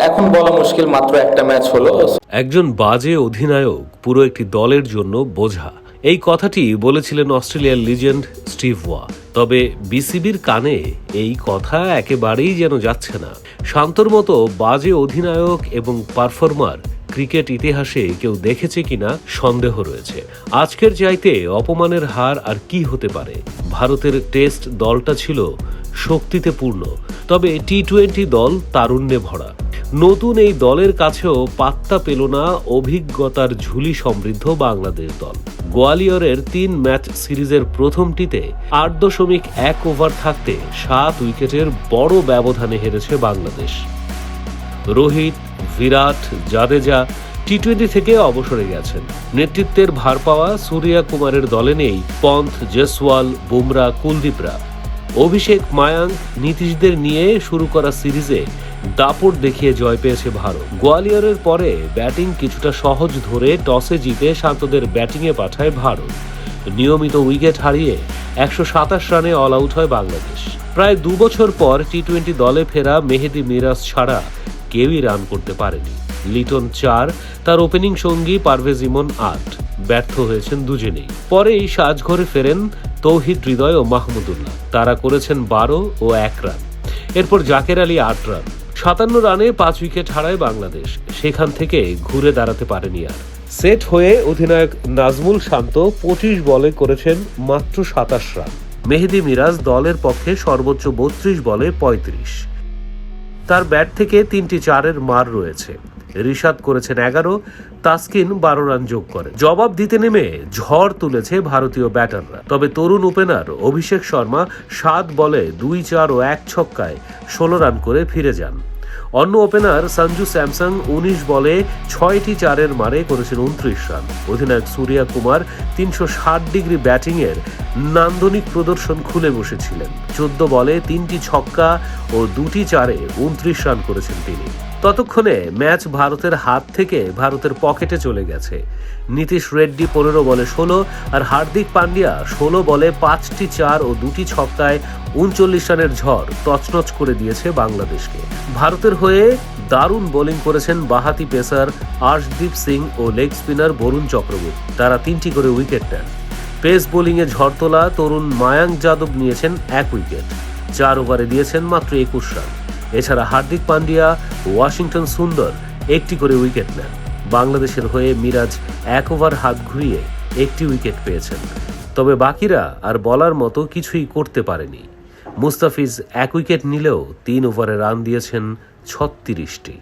এখন বলা মুশকিল, মাত্র একটা ম্যাচ হলো। একজন বাজে অধিনায়ক পুরো একটি দলের জন্য বোঝা, এই কথাটি বলেছিলেন অস্ট্রেলিয়ার লিজেন্ড স্টিভ ওয়া। তবে বিসিবির কানে এই কথা একেবারেই যেন যাচ্ছে না। শান্তর মতো বাজে অধিনায়ক এবং পারফর্মার ক্রিকেট ইতিহাসে কেউ দেখেছে কিনা সন্দেহ রয়েছে। আজকের চাইতে অপমানের হার আর কি হতে পারে। ভারতের টেস্ট দলটা ছিল শক্তিতে পূর্ণ, তবে টি-20 দল তারুণ্যে ভরা। নতুন এই দলের কাছেও পাত্তা পেল না অভিজ্ঞতার ঝুলি সমৃদ্ধ বাংলাদেশ দল। গোয়ালিয়রের 3 ম্যাচ সিরিজের প্রথমটিতে 8.1 ওভার থাকতে 7 উইকেটের বড় ব্যবধানে হেরেছে বাংলাদেশ। রোহিত, বিরাট, জাদেজা টি-20 থেকে অবসরে গেছেন। নেতৃত্বের ভার পাওয়া সূর্যা কুমারের দলে নেই পন্থ, জয়সওয়াল, বুমরা, কুলদীপরা। অভিষেক, মায়াঙ্ক, নীতিশদের নিয়ে শুরু করা সিরিজে দাপট দেখিয়ে জয় পেয়েছে ভারত। গোয়ালিয়রের পরে ব্যাটিং কিছুটা সহজ ধরে টসে জিতে শান্তদের ব্যাটিংয়ে পাঠায় ভারত। নিয়মিত উইকেট হারিয়ে 127 রানে অল আউট হয় বাংলাদেশ। প্রায় 2 বছর পর টি-20 দলে ফেরা মেহেদী মিরাজ ছাড়া কেউই রান করতে পারেনি। লিটন 4, তার ওপেনিং সঙ্গী পারভেজ ইমন 8। ব্যর্থ হয়েছেন দুজনেই। পরে এই সাজঘরে ফেরেন তৌহিদ হৃদয় ও মাহমুদুল্লাহ। তারা করেছেন 12 ও 1 রান। এরপর জাকের আলী 8 রান। 57 রানে 5 উইকেট হারায় বাংলাদেশ। সেখান থেকে ঘুরে দাঁড়াতে পারেনি আর। সেট হয়ে অধিনায়ক নাজমুল শান্ত 25 বলে করেছেন মাত্র 27 রান। মেহেদী মিরাজ দলের পক্ষে সর্বোচ্চ 32 বলে 35। তার ব্যাট থেকে 3টি 4-এর মার রয়েছে। রিশাদ করেছেন 11, তাসকিন 12 রান যোগ করে। জবাব দিতে নেমে ঝড় তুলেছে ভারতীয় ব্যাটাররা। তবে তরুণ ওপেনার অভিষেক শর্মা 7 বলে 2, 4 ও 1 ছক্কায় 16 রান করে ফিরে যান। অন্য ওপেনার সঞ্জু স্যামসং 19 বলে 6টি 4-এর মারে করেছেন 29 রান। অধিনায়ক সূর্যা কুমার 360 ডিগ্রি ব্যাটিংয়ের নান্দনিক প্রদর্শন খুলে বসেছিলেন। 14 বলে 3টি ছক্কা ও 2টি 4-এ 29 রান করেছেন তিনি। ততক্ষণে ম্যাচ ভারতের হাত থেকে ভারতের পকেটে চলে গেছে। নীতিশ রেড্ডি 15 বলে 16 আর হার্দিক পান্ডিয়া 16 বলে 5টি 4 ও 2টি ছক্কায় 39 রানের ঝড় তছনছ করে দিয়েছে বাংলাদেশকে। ভারতের হয়ে দারুণ বোলিং করেছেন বাহাতি পেসার আর্শদীপ সিং ও লেগ স্পিনার বরুণ চক্রবর্তী। তারা 3টি করে উইকেট নেন। পেস বোলিংয়ে ঝড় তোলা তরুণ মায়াঙ্ক যাদব নিয়েছেন 1 উইকেট। 4 ওভারে দিয়েছেন মাত্র 21 রান। এছাড়া হার্দিক পান্ডিয়া, ওয়াশিংটন সুন্দর 1টি করে উইকেট নেন। বাংলাদেশের হয়ে মিরাজ 1 ওভার হাত ঘুরিয়ে 1টি উইকেট পেয়েছেন। তবে বাকিরা আর বলার মতো কিছুই করতে পারেনি। মুস্তাফিজ 1 উইকেট নিলেও 3 ওভারে রান দিয়েছেন 36টি।